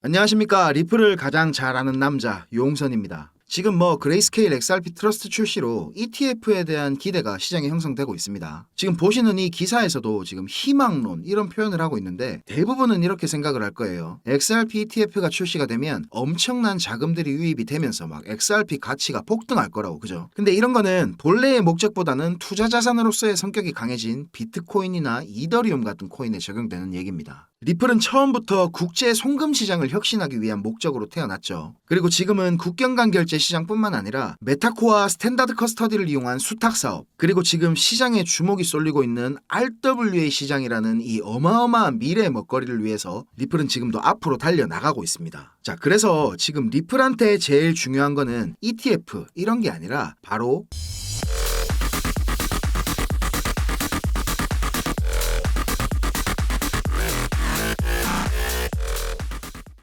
안녕하십니까. 리플을 가장 잘 아는 남자 용선입니다. 지금 그레이스케일 XRP 트러스트 출시로 ETF에 대한 기대가 시장에 형성되고 있습니다. 지금 보시는 이 기사에서도 지금 희망론 이런 표현을 하고 있는데 대부분은 이렇게 생각을 할 거예요. XRP ETF가 출시가 되면 엄청난 자금들이 유입이 되면서 막 XRP 가치가 폭등할 거라고, 그죠? 근데 이런 거는 본래의 목적보다는 투자 자산으로서의 성격이 강해진 비트코인이나 이더리움 같은 코인에 적용되는 얘기입니다. 리플은 처음부터 국제 송금 시장을 혁신하기 위한 목적으로 태어났죠. 그리고 지금은 국경 간 결제 시장뿐만 아니라 메타코어 스탠다드 커스터디를 이용한 수탁 사업, 그리고 지금 시장에 주목이 쏠리고 있는 RWA 시장이라는 이 어마어마한 미래의 먹거리를 위해서 리플은 지금도 앞으로 달려나가고 있습니다. 자, 그래서 지금 리플한테 제일 중요한 거는 ETF 이런 게 아니라 바로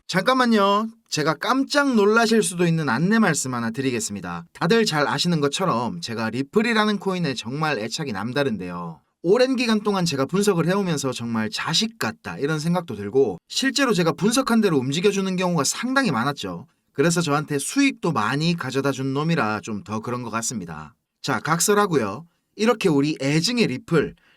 잠깐만요. 제가 깜짝 놀라실 수도 있는 안내 말씀 하나 드리겠습니다. 다들 잘 아시는 것처럼 제가 리플이라는 코인에 정말 애착이 남다른데요. 오랜 기간 동안 제가 분석을 해오면서 정말 자식 같다 이런 생각도 들고 실제로 제가 분석한 대로 움직여주는 경우가 상당히 많았죠. 그래서 저한테 수익도 많이 가져다 준 놈이라 좀 더 그런 것 같습니다. 자, 각설하고요. 이렇게 우리 애증의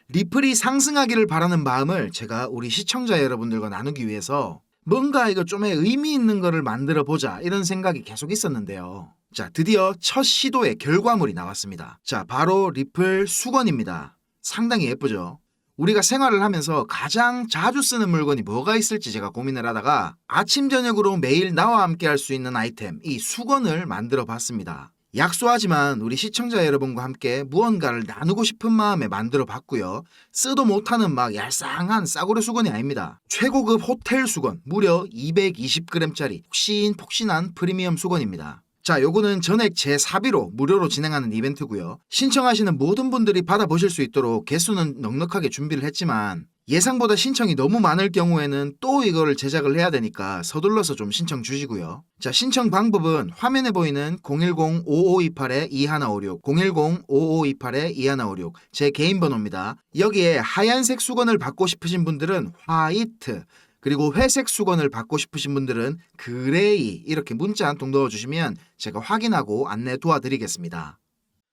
리플이 상승하기를 바라는 마음을 제가 우리 시청자 여러분들과 나누기 위해서 뭔가 이거 좀 의미 있는 거를 만들어 보자 이런 생각이 계속 있었는데요. 자, 드디어 첫 시도의 결과물이 나왔습니다. 자, 바로 리플 수건입니다. 상당히 예쁘죠? 우리가 생활을 하면서 가장 자주 쓰는 물건이 뭐가 있을지 제가 고민을 하다가 아침 저녁으로 매일 나와 함께 할 수 있는 아이템, 이 수건을 만들어 봤습니다. 약소하지만 우리 시청자 여러분과 함께 무언가를 나누고 싶은 마음에 만들어 봤고요. 쓰도 못하는 막 얄쌍한 싸구려 수건이 아닙니다. 최고급 호텔 수건, 무려 220g짜리 폭신폭신한 프리미엄 수건입니다. 자, 요거는 전액 제 사비로 무료로 진행하는 이벤트고요. 신청하시는 모든 분들이 받아보실 수 있도록 개수는 넉넉하게 준비를 했지만 예상보다 신청이 너무 많을 경우에는 또 이거를 제작을 해야 되니까 서둘러서 좀 신청 주시고요. 자, 신청 방법은 화면에 보이는 010-5528-2156, 010-5528-2156 제 개인 번호입니다. 여기에 하얀색 수건을 받고 싶으신 분들은 화이트, 그리고 회색 수건을 받고 싶으신 분들은 그레이 이렇게 문자 한 통 넣어주시면 제가 확인하고 안내 도와드리겠습니다.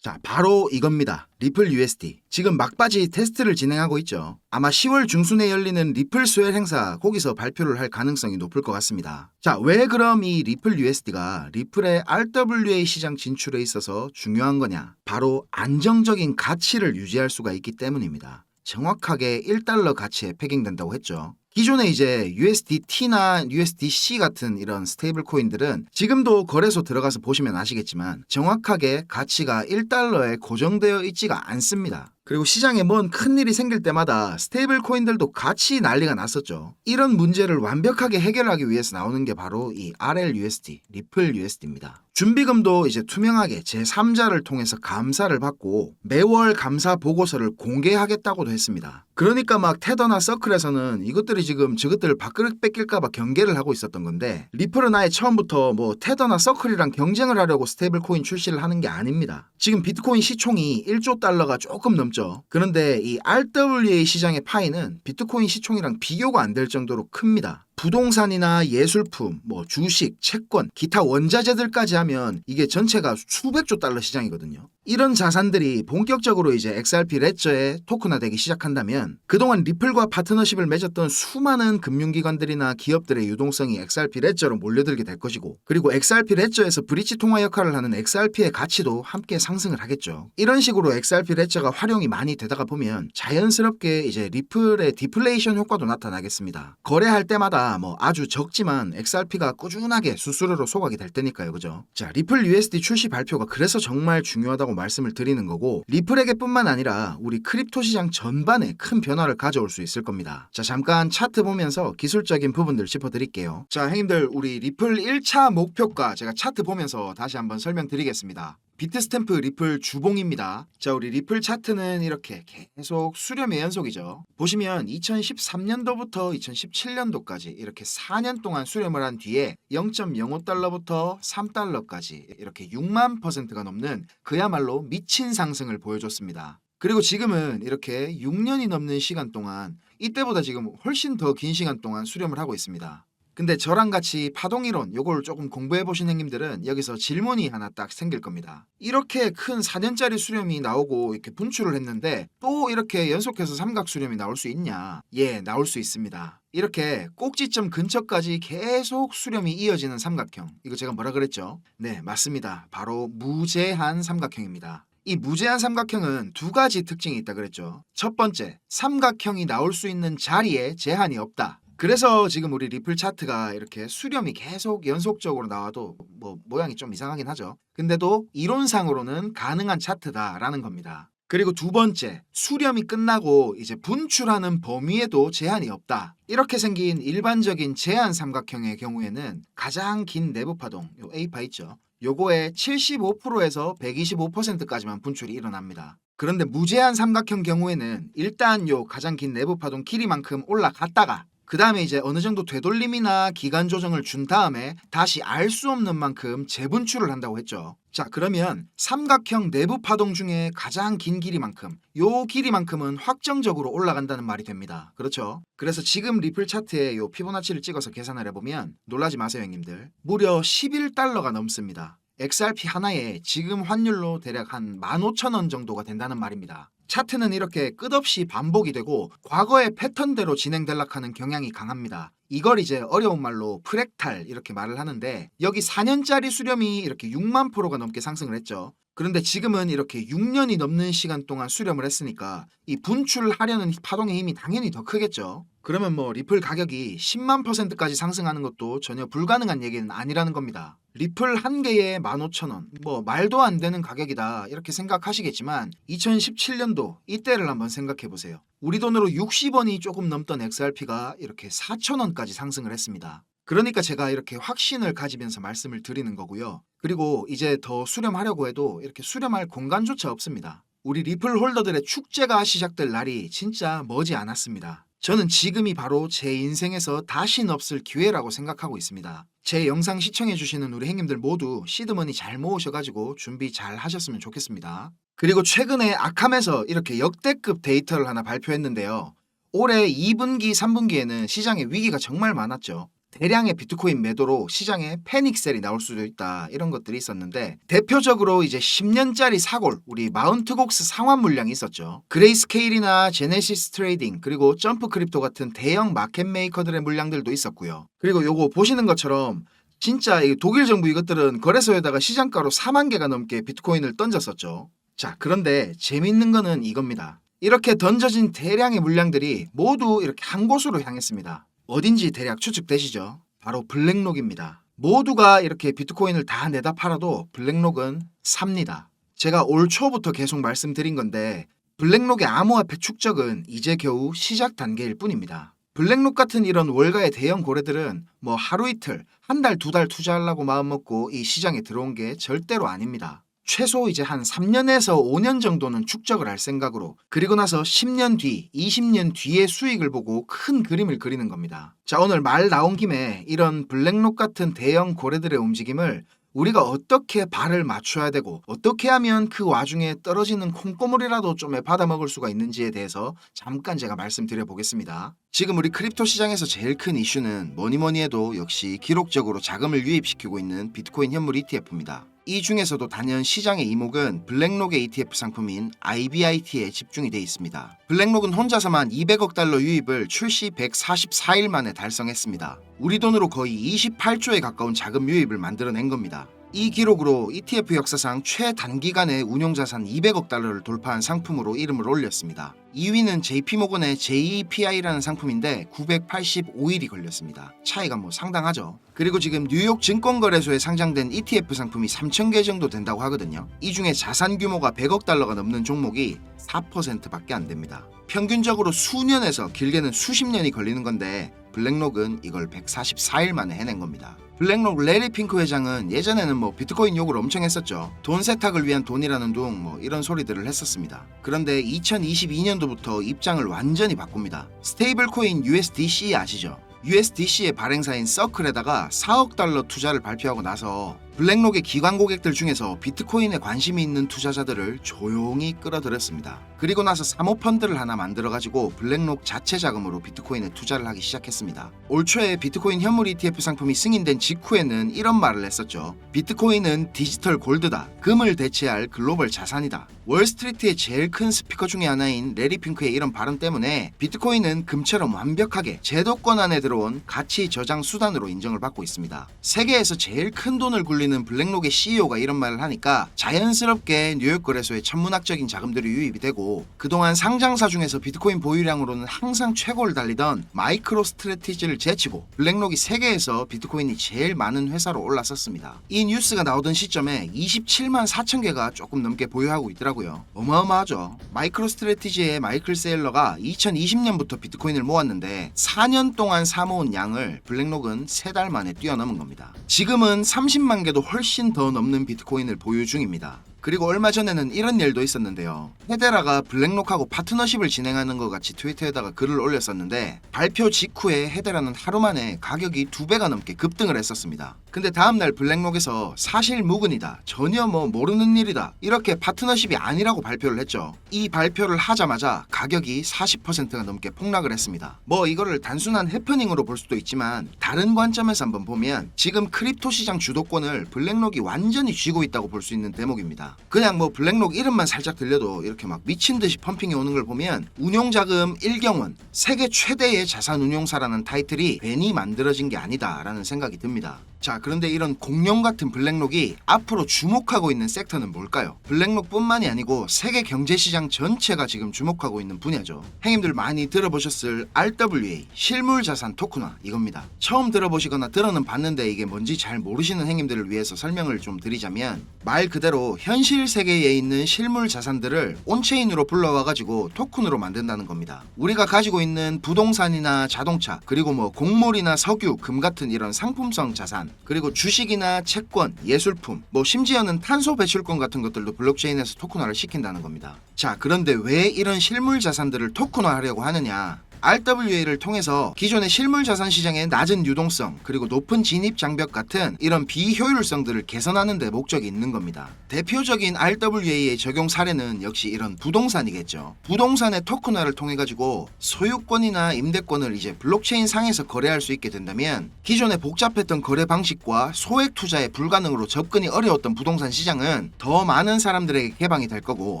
자, 바로 이겁니다. 리플 USD. 지금 막바지 테스트를 진행하고 있죠. 아마 10월 중순에 열리는 리플 스웰 행사 거기서 발표를 할 가능성이 높을 것 같습니다. 자, 왜 그럼 이 리플 USD가 리플의 RWA 시장 진출에 있어서 중요한 거냐? 바로 안정적인 가치를 유지할 수가 있기 때문입니다. 정확하게 1달러 가치에 패깅된다고 했죠. 기존에 이제 USDT나 USDC 같은 이런 스테이블 코인들은 지금도 거래소 들어가서 보시면 아시겠지만 정확하게 가치가 1달러에 고정되어 있지가 않습니다. 그리고 시장에 뭔 큰일이 생길 때마다 스테이블 코인들도 같이 난리가 났었죠. 이런 문제를 완벽하게 해결하기 위해서 나오는 게 바로 이 RLUSD, 리플 USD입니다. 준비금도 이제 투명하게 제3자를 통해서 감사를 받고 매월 감사 보고서를 공개하겠다고도 했습니다. 그러니까 막 테더나 서클에서는 이것들이 지금 저것들을 밥그릇 뺏길까봐 경계를 하고 있었던 건데 리플은 아예 처음부터 테더나 서클이랑 경쟁을 하려고 스테이블 코인 출시를 하는 게 아닙니다. 지금 비트코인 시총이 1조 달러가 조금 넘죠. 그런데 이 RWA 시장의 파이는 비트코인 시총이랑 비교가 안 될 정도로 큽니다. 부동산이나 예술품, 주식, 채권, 기타 원자재들까지 하면 이게 전체가 수백조 달러 시장이거든요. 이런 자산들이 본격적으로 이제 XRP 레저에 토큰화되기 시작한다면 그동안 리플과 파트너십을 맺었던 수많은 금융기관들이나 기업들의 유동성이 XRP 레저로 몰려들게 될 것이고, 그리고 XRP 레저에서 브릿지 통화 역할을 하는 XRP의 가치도 함께 상승을 하겠죠. 이런 식으로 XRP 레저가 활용이 많이 되다가 보면 자연스럽게 이제 리플의 디플레이션 효과도 나타나겠습니다. 거래할 때마다 아주 적지만 XRP가 꾸준하게 수수료로 소각이 될 테니까요, 그죠? 자, 리플 USD 출시 발표가 그래서 정말 중요하다고 말씀을 드리는 거고, 리플에게뿐만 아니라 우리 크립토 시장 전반에 큰 변화를 가져올 수 있을 겁니다. 자, 잠깐 차트 보면서 기술적인 부분들 짚어드릴게요. 자, 형님들, 우리 리플 1차 목표가 제가 차트 보면서 다시 한번 설명드리겠습니다. 비트스탬프 리플 주봉입니다. 자, 우리 리플 차트는 이렇게 계속 수렴의 연속이죠. 보시면 2013년도부터 2017년도까지 이렇게 4년 동안 수렴을 한 뒤에 0.05달러부터 3달러까지 이렇게 6만%가 넘는 그야말로 미친 상승을 보여줬습니다. 그리고 지금은 이렇게 6년이 넘는 시간 동안 이때보다 지금 훨씬 더 긴 시간 동안 수렴을 하고 있습니다. 근데 저랑 같이 파동이론 요걸 조금 공부해 보신 형님들은 여기서 질문이 하나 딱 생길 겁니다. 이렇게 큰 4년짜리 수렴이 나오고 이렇게 분출을 했는데 또 이렇게 연속해서 삼각 수렴이 나올 수 있냐? 예, 나올 수 있습니다. 이렇게 꼭지점 근처까지 계속 수렴이 이어지는 삼각형. 이거 제가 뭐라 그랬죠? 네, 맞습니다. 바로 무제한 삼각형입니다. 이 무제한 삼각형은 두 가지 특징이 있다 그랬죠. 첫 번째, 삼각형이 나올 수 있는 자리에 제한이 없다. 그래서 지금 우리 리플 차트가 이렇게 수렴이 계속 연속적으로 나와도 뭐 모양이 좀 이상하긴 하죠. 근데도 이론상으로는 가능한 차트다라는 겁니다. 그리고 두 번째, 수렴이 끝나고 이제 분출하는 범위에도 제한이 없다. 이렇게 생긴 일반적인 제한 삼각형의 경우에는 가장 긴 내부 파동, 요 A파 있죠. 요거의 75%에서 125%까지만 분출이 일어납니다. 그런데 무제한 삼각형 경우에는 일단 요 가장 긴 내부 파동 길이만큼 올라갔다가 그 다음에 이제 어느 정도 되돌림이나 기간 조정을 준 다음에 다시 알 수 없는 만큼 재분출을 한다고 했죠. 자, 그러면 삼각형 내부 파동 중에 가장 긴 길이만큼 요 길이만큼은 확정적으로 올라간다는 말이 됩니다. 그렇죠? 그래서 지금 리플 차트에 요 피보나치를 찍어서 계산을 해보면 놀라지 마세요 형님들. 무려 11달러가 넘습니다. XRP 하나에 지금 환율로 대략 한 15,000원 정도가 된다는 말입니다. 차트는 이렇게 끝없이 반복이 되고 과거의 패턴대로 진행될락하는 경향이 강합니다. 이걸 이제 어려운 말로 프랙탈 이렇게 말을 하는데 여기 4년짜리 수렴이 이렇게 6만 프로가 넘게 상승을 했죠. 그런데 지금은 이렇게 6년이 넘는 시간 동안 수렴을 했으니까 이 분출하려는 파동의 힘이 당연히 더 크겠죠. 그러면 뭐 리플 가격이 10만 %까지 상승하는 것도 전혀 불가능한 얘기는 아니라는 겁니다. 리플 한 개에 15,000원, 뭐 말도 안 되는 가격이다 이렇게 생각하시겠지만 2017년도 이때를 한번 생각해 보세요. 우리 돈으로 60원이 조금 넘던 XRP가 이렇게 4,000원까지 상승을 했습니다. 그러니까 제가 이렇게 확신을 가지면서 말씀을 드리는 거고요. 그리고 이제 더 수렴하려고 해도 이렇게 수렴할 공간조차 없습니다. 우리 리플 홀더들의 축제가 시작될 날이 진짜 머지 않았습니다. 저는 지금이 바로 제 인생에서 다신 없을 기회라고 생각하고 있습니다. 제 영상 시청해주시는 우리 형님들 모두 시드머니 잘 모으셔가지고 준비 잘 하셨으면 좋겠습니다. 그리고 최근에 아캄에서 이렇게 역대급 데이터를 하나 발표했는데요. 올해 2분기, 3분기에는 시장에 위기가 정말 많았죠. 대량의 비트코인 매도로 시장에 패닉셀이 나올 수도 있다 이런 것들이 있었는데 대표적으로 이제 10년짜리 사골 우리 마운트곡스 상환 물량이 있었죠. 그레이스케일이나 제네시스 트레이딩 그리고 점프 크립토 같은 대형 마켓 메이커들의 물량들도 있었고요. 그리고 요거 보시는 것처럼 진짜 이 독일 정부 이것들은 거래소에다가 시장가로 4만 개가 넘게 비트코인을 던졌었죠. 자, 그런데 재밌는 거는 이겁니다. 이렇게 던져진 대량의 물량들이 모두 이렇게 한 곳으로 향했습니다. 어딘지 대략 추측되시죠? 바로 블랙록입니다. 모두가 이렇게 비트코인을 다 내다 팔아도 블랙록은 삽니다. 제가 올 초부터 계속 말씀드린 건데 블랙록의 암호화폐 축적은 이제 겨우 시작 단계일 뿐입니다. 블랙록 같은 이런 월가의 대형 고래들은 뭐 하루 이틀, 한 달, 두 달 투자하려고 마음먹고 이 시장에 들어온 게 절대로 아닙니다. 최소 이제 한 3년에서 5년 정도는 축적을 할 생각으로 그리고 나서 10년 뒤, 20년 뒤의 수익을 보고 큰 그림을 그리는 겁니다. 자, 오늘 말 나온 김에 이런 블랙록 같은 대형 고래들의 움직임을 우리가 어떻게 발을 맞춰야 되고 어떻게 하면 그 와중에 떨어지는 콩고물이라도 좀 받아먹을 수가 있는지에 대해서 잠깐 제가 말씀드려 보겠습니다. 지금 우리 크립토 시장에서 제일 큰 이슈는 뭐니 해도 역시 기록적으로 자금을 유입시키고 있는 비트코인 현물 ETF입니다. 이 중에서도 단연 시장의 이목은 블랙록의 ETF 상품인 IBIT에 집중이 돼 있습니다. 블랙록은 혼자서만 200억 달러 유입을 출시 144일 만에 달성했습니다. 우리 돈으로 거의 28조에 가까운 자금 유입을 만들어낸 겁니다. 이 기록으로 ETF 역사상 최단기간에 운용자산 200억 달러를 돌파한 상품으로 이름을 올렸습니다. 2위는 JP모건의 JEPI라는 상품인데 985일이 걸렸습니다. 차이가 뭐 상당하죠. 그리고 지금 뉴욕 증권거래소에 상장된 ETF 상품이 3,000개 정도 된다고 하거든요. 이 중에 자산 규모가 100억 달러가 넘는 종목이 4%밖에 안 됩니다. 평균적으로 수년에서 길게는 수십 년이 걸리는 건데 블랙록은 이걸 144일 만에 해낸 겁니다. 블랙록 레리 핑크 회장은 예전에는 뭐 비트코인 욕을 엄청 했었죠. 돈 세탁을 위한 돈이라는 둥 뭐 이런 소리들을 했었습니다. 그런데 2022년도부터 입장을 완전히 바꿉니다. 스테이블 코인 USDC 아시죠? USDC의 발행사인 서클에다가 4억 달러 투자를 발표하고 나서 블랙록의 기관 고객들 중에서 비트코인에 관심이 있는 투자자들을 조용히 끌어들였습니다. 그리고 나서 사모펀드를 하나 만들어가지고 블랙록 자체 자금으로 비트코인에 투자를 하기 시작했습니다. 올 초에 비트코인 현물 ETF 상품이 승인된 직후에는 이런 말을 했었죠. 비트코인은 디지털 골드다. 금을 대체할 글로벌 자산이다. 월스트리트의 제일 큰 스피커 중에 하나인 레리 핑크의 이런 발언 때문에 비트코인은 금처럼 완벽하게 제도권 안에 들어온 가치 저장 수단으로 인정을 받고 있습니다. 세계에서 제일 큰 돈을 굴리는 블랙록의 CEO가 이런 말을 하니까 자연스럽게 뉴욕 거래소에 천문학적인 자금들이 유입이 되고, 그동안 상장사 중에서 비트코인 보유량으로는 항상 최고를 달리던 마이크로 스트래티지를 제치고 블랙록이 세계에서 비트코인이 제일 많은 회사로 올라섰습니다. 이 뉴스가 나오던 시점에 27만 4천 개가 조금 넘게 보유하고 있더라고요. 어마어마하죠. 마이크로 스트래티지의 마이클 세일러가 2020년부터 비트코인을 모았는데 4년 동안 사모은 양을 블랙록은 3달 만에 뛰어넘은 겁니다. 지금은 30만 개도 훨씬 더 넘는 비트코인을 보유 중입니다. 그리고 얼마 전에는 이런 일도 있었는데요. 헤데라가 블랙록하고 파트너십을 진행하는 것 같이 트위터에다가 글을 올렸었는데, 발표 직후에 헤데라는 하루 만에 가격이 2배가 넘게 급등을 했었습니다. 근데 다음날 블랙록에서 사실 무근이다, 전혀 모르는 일이다, 이렇게 파트너십이 아니라고 발표를 했죠. 이 발표를 하자마자 가격이 40%가 넘게 폭락을 했습니다. 이거를 단순한 해프닝으로 볼 수도 있지만 다른 관점에서 한번 보면 지금 크립토 시장 주도권을 블랙록이 완전히 쥐고 있다고 볼 수 있는 대목입니다. 그냥 블랙록 이름만 살짝 들려도 이렇게 막 미친듯이 펌핑이 오는 걸 보면 운용자금 1경원, 세계 최대의 자산운용사라는 타이틀이 괜히 만들어진 게 아니다라는 생각이 듭니다. 자, 그런데 이런 공룡 같은 블랙록이 앞으로 주목하고 있는 섹터는 뭘까요? 블랙록뿐만이 아니고 세계 경제시장 전체가 지금 주목하고 있는 분야죠. 형님들 많이 들어보셨을 RWA, 실물자산 토큰화, 이겁니다. 처음 들어보시거나 들어는 봤는데 이게 뭔지 잘 모르시는 형님들을 위해서 설명을 좀 드리자면, 말 그대로 현실 세계에 있는 실물 자산들을 온체인으로 불러와가지고 토큰으로 만든다는 겁니다. 우리가 가지고 있는 부동산이나 자동차, 그리고 곡물이나 석유, 금 같은 이런 상품성 자산, 그리고 주식이나 채권, 예술품, 심지어는 탄소 배출권 같은 것들도 블록체인에서 토큰화를 시킨다는 겁니다. 자, 그런데 왜 이런 실물 자산들을 토큰화하려고 하느냐? RWA를 통해서 기존의 실물 자산 시장의 낮은 유동성, 그리고 높은 진입 장벽 같은 이런 비효율성들을 개선하는 데 목적이 있는 겁니다. 대표적인 RWA의 적용 사례는 역시 이런 부동산이겠죠. 부동산의 토큰화를 통해 가지고 소유권이나 임대권을 이제 블록체인 상에서 거래할 수 있게 된다면, 기존의 복잡했던 거래 방식과 소액 투자에 불가능으로 접근이 어려웠던 부동산 시장은 더 많은 사람들에게 개방이 될 거고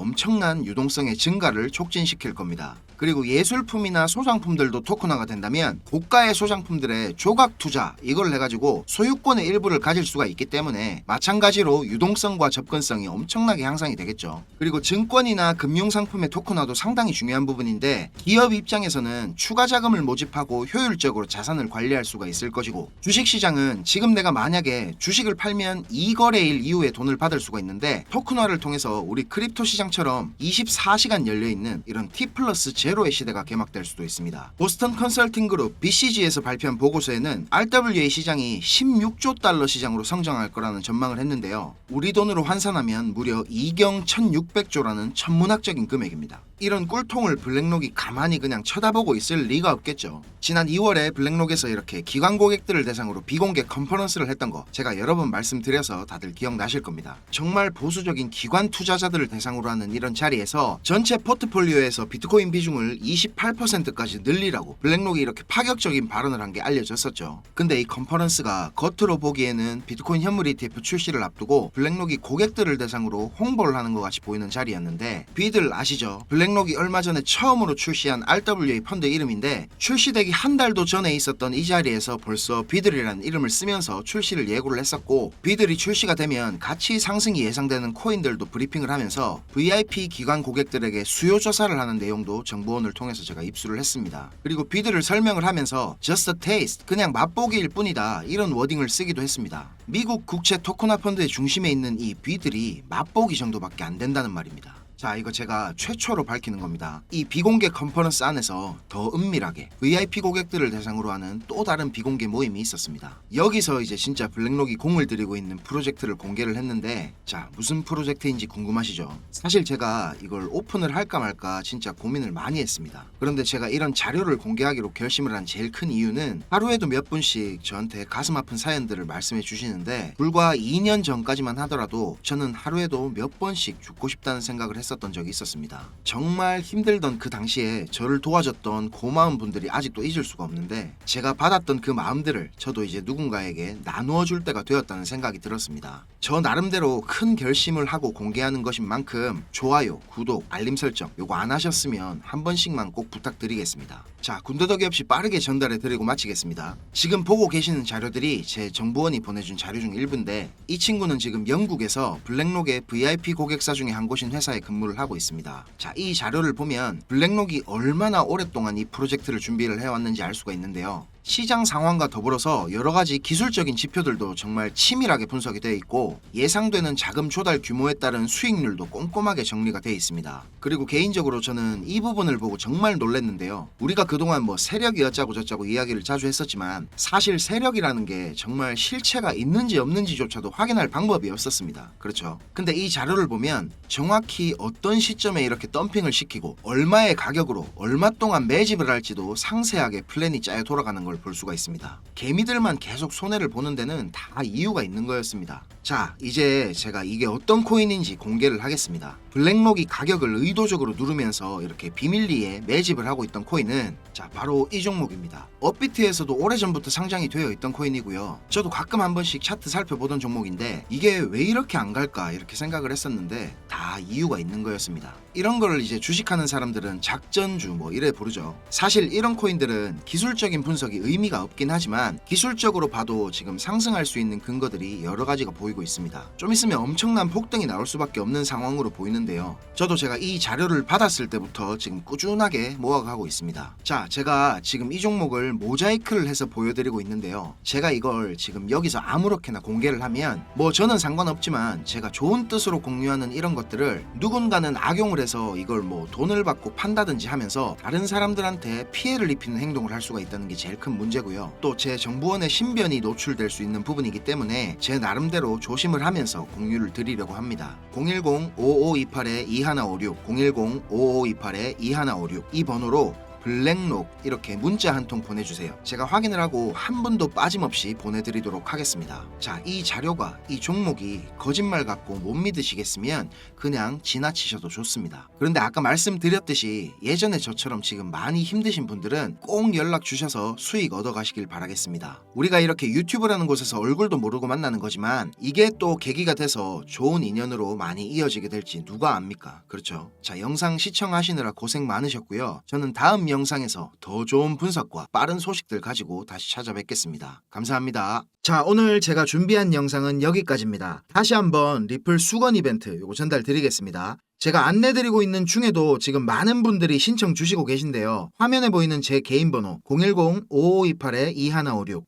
엄청난 유동성의 증가를 촉진시킬 겁니다. 그리고 예술품이나 소장품들도 토큰화가 된다면 고가의 소장품들의 조각 투자, 이걸 해가지고 소유권의 일부를 가질 수가 있기 때문에 마찬가지로 유동성과 접근성이 엄청나게 향상이 되겠죠. 그리고 증권이나 금융상품의 토큰화도 상당히 중요한 부분인데, 기업 입장에서는 추가 자금을 모집하고 효율적으로 자산을 관리할 수가 있을 것이고, 주식시장은 지금 내가 만약에 주식을 팔면 2거래일 이후에 돈을 받을 수가 있는데, 토큰화를 통해서 우리 크립토 시장처럼 24시간 열려있는 이런 T+0의 시대가 개막될 수도 있습니다. 보스턴 컨설팅 그룹 BCG에서 발표한 보고서에는 RWA 시장이 16조 달러 시장으로 성장할 거라는 전망을 했는데요. 우리 돈으로 환산하면 무려 2경 1600조라는 천문학적인 금액입니다. 이런 꿀통을 블랙록이 가만히 그냥 쳐다보고 있을 리가 없겠죠. 지난 2월에 블랙록에서 이렇게 기관 고객들을 대상으로 비공개 컨퍼런스를 했던 거 제가 여러 번 말씀드려서 다들 기억나실 겁니다. 정말 보수적인 기관 투자자들을 대상으로 하는 이런 자리에서 전체 포트폴리오에서 비트코인 비중을 28%까지 늘리라고 블랙록이 이렇게 파격적인 발언을 한 게 알려졌었죠. 근데 이 컨퍼런스가 겉으로 보기에는 비트코인 현물 ETF 출시를 앞두고 블랙록이 고객들을 대상으로 홍보를 하는 것 같이 보이는 자리였는데, 비들 아시죠? 블랙록이 얼마 전에 처음으로 출시한 RWA 펀드 이름인데, 출시되기 한 달도 전에 있었던 이 자리에서 벌써 비들이라는 이름을 쓰면서 출시를 예고를 했었고, 비들이 출시가 되면 가치 상승이 예상되는 코인들도 브리핑을 하면서 VIP 기관 고객들에게 수요 조사를 하는 내용도 정보원을 통해서 제가 입수를 했습니다. 그리고 비들을 설명을 하면서 Just a taste, 그냥 맛보기일 뿐이다, 이런 워딩을 쓰기도 했습니다. 미국 국채 토큰화 펀드의 중심에 있는 이 비들이 맛보기 정도밖에 안 된다는 말입니다. 자, 이거 제가 최초로 밝히는 겁니다. 이 비공개 컨퍼런스 안에서 더 은밀하게 VIP 고객들을 대상으로 하는 또 다른 비공개 모임이 있었습니다. 여기서 이제 진짜 블랙록이 공을 들이고 있는 프로젝트를 공개를 했는데, 자, 무슨 프로젝트인지 궁금하시죠? 사실 제가 이걸 오픈을 할까 말까 진짜 고민을 많이 했습니다. 그런데 제가 이런 자료를 공개하기로 결심을 한 제일 큰 이유는 하루에도 몇 분씩 저한테 가슴 아픈 사연들을 말씀해 주시는데, 불과 2년 전까지만 하더라도 저는 하루에도 몇 번씩 죽고 싶다는 생각을 했었던 적이 있었습니다. 정말 힘들던 그 당시에 저를 도와줬던 고마운 분들이 아직도 잊을 수가 없는데, 제가 받았던 그 마음들을 저도 이제 누군가에게 나누어 줄 때가 되었다는 생각이 들었습니다. 저 나름대로 큰 결심을 하고 공개하는 것인 만큼 좋아요, 구독, 알림 설정 요거 안 하셨으면 한 번씩만 꼭 부탁드리겠습니다. 자, 군더더기 없이 빠르게 전달해 드리고 마치겠습니다. 지금 보고 계시는 자료들이 제 정보원이 보내준 자료 중 일부인데, 이 친구는 지금 영국에서 블랙록의 VIP 고객사 중에 한 곳인 회사에 근무를 하고 있습니다. 자, 이 자료를 보면 블랙록이 얼마나 오랫동안 이 프로젝트를 준비를 해왔는지 알 수가 있는데요. 시장 상황과 더불어서 여러가지 기술적인 지표들도 정말 치밀하게 분석이 되어 있고, 예상되는 자금 조달 규모에 따른 수익률도 꼼꼼하게 정리가 되어 있습니다. 그리고 개인적으로 저는 이 부분을 보고 정말 놀랐는데요. 우리가 그동안 뭐 세력이 어쩌고 저쩌고 이야기를 자주 했었지만, 사실 세력이라는 게 정말 실체가 있는지 없는지조차도 확인할 방법이 없었습니다. 그렇죠? 근데 이 자료를 보면 정확히 어떤 시점에 이렇게 덤핑을 시키고 얼마의 가격으로 얼마 동안 매집을 할지도 상세하게 플랜이 짜여 돌아가는 걸 볼 수가 있습니다. 개미들만 계속 손해를 보는 데는 다 이유가 있는 거였습니다. 자, 이제 제가 이게 어떤 코인인지 공개를 하겠습니다. 블랙록이 가격을 의도적으로 누르면서 이렇게 비밀리에 매집을 하고 있던 코인은, 자, 바로 이 종목입니다. 업비트에서도 오래전부터 상장이 되어 있던 코인이고요. 저도 가끔 한 번씩 차트 살펴보던 종목인데, 이게 왜 이렇게 안 갈까 이렇게 생각을 했었는데 다 이유가 있는 거였습니다. 이런 걸 이제 주식하는 사람들은 작전주 뭐 이래 부르죠. 사실 이런 코인들은 기술적인 분석이 의미가 없긴 하지만 기술적으로 봐도 지금 상승할 수 있는 근거들이 여러 가지가 보이고 있습니다. 좀 있으면 엄청난 폭등이 나올 수밖에 없는 상황으로 보이는데요. 저도 제가 이 자료를 받았을 때부터 지금 꾸준하게 모아가고 있습니다. 자, 제가 지금 이 종목을 모자이크를 해서 보여드리고 있는데요. 제가 이걸 지금 여기서 아무렇게나 공개를 하면 뭐 저는 상관없지만, 제가 좋은 뜻으로 공유하는 이런 것들을 누군가는 악용을 해서 이걸 뭐 돈을 받고 판다든지 하면서 다른 사람들한테 피해를 입히는 행동을 할 수가 있다는 게 제일 큰 문제고요. 또 제 정보원의 신변이 노출될 수 있는 부분이기 때문에 제 나름대로 조심을 하면서 공유를 드리려고 합니다. 010-5528-2156 010-5528-2156 이 번호로 블랙록 이렇게 문자 한 통 보내주세요. 제가 확인을 하고 한 분도 빠짐없이 보내드리도록 하겠습니다. 자, 이 자료가, 이 종목이 거짓말 같고 못 믿으시겠으면 그냥 지나치셔도 좋습니다. 그런데 아까 말씀드렸듯이 예전에 저처럼 지금 많이 힘드신 분들은 꼭 연락 주셔서 수익 얻어가시길 바라겠습니다. 우리가 이렇게 유튜브라는 곳에서 얼굴도 모르고 만나는 거지만, 이게 또 계기가 돼서 좋은 인연으로 많이 이어지게 될지 누가 압니까? 그렇죠? 자, 영상 시청하시느라 고생 많으셨고요. 저는 다음 영상에서 더 좋은 분석과 빠른 소식들 가지고 다시 찾아뵙겠습니다. 감사합니다. 자, 오늘 제가 준비한 영상은 여기까지입니다. 다시 한번 리플 수건 이벤트 요거 전달 드리겠습니다. 제가 안내드리고 있는 중에도 지금 많은 분들이 신청 주시고 계신데요. 화면에 보이는 제 개인 번호 010-5528-2156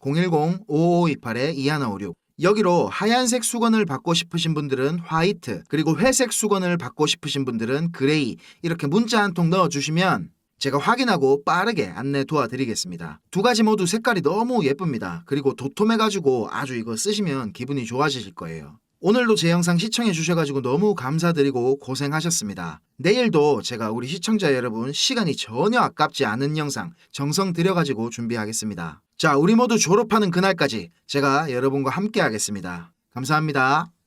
010-5528-2156 여기로 하얀색 수건을 받고 싶으신 분들은 화이트, 그리고 회색 수건을 받고 싶으신 분들은 그레이, 이렇게 문자 한 통 넣어주시면 제가 확인하고 빠르게 안내 도와드리겠습니다. 두 가지 모두 색깔이 너무 예쁩니다. 그리고 도톰해가지고 아주 이거 쓰시면 기분이 좋아지실 거예요. 오늘도 제 영상 시청해 주셔가지고 너무 감사드리고 고생하셨습니다. 내일도 제가 우리 시청자 여러분 시간이 전혀 아깝지 않은 영상 정성 들여가지고 준비하겠습니다. 자, 우리 모두 졸업하는 그날까지 제가 여러분과 함께 하겠습니다. 감사합니다.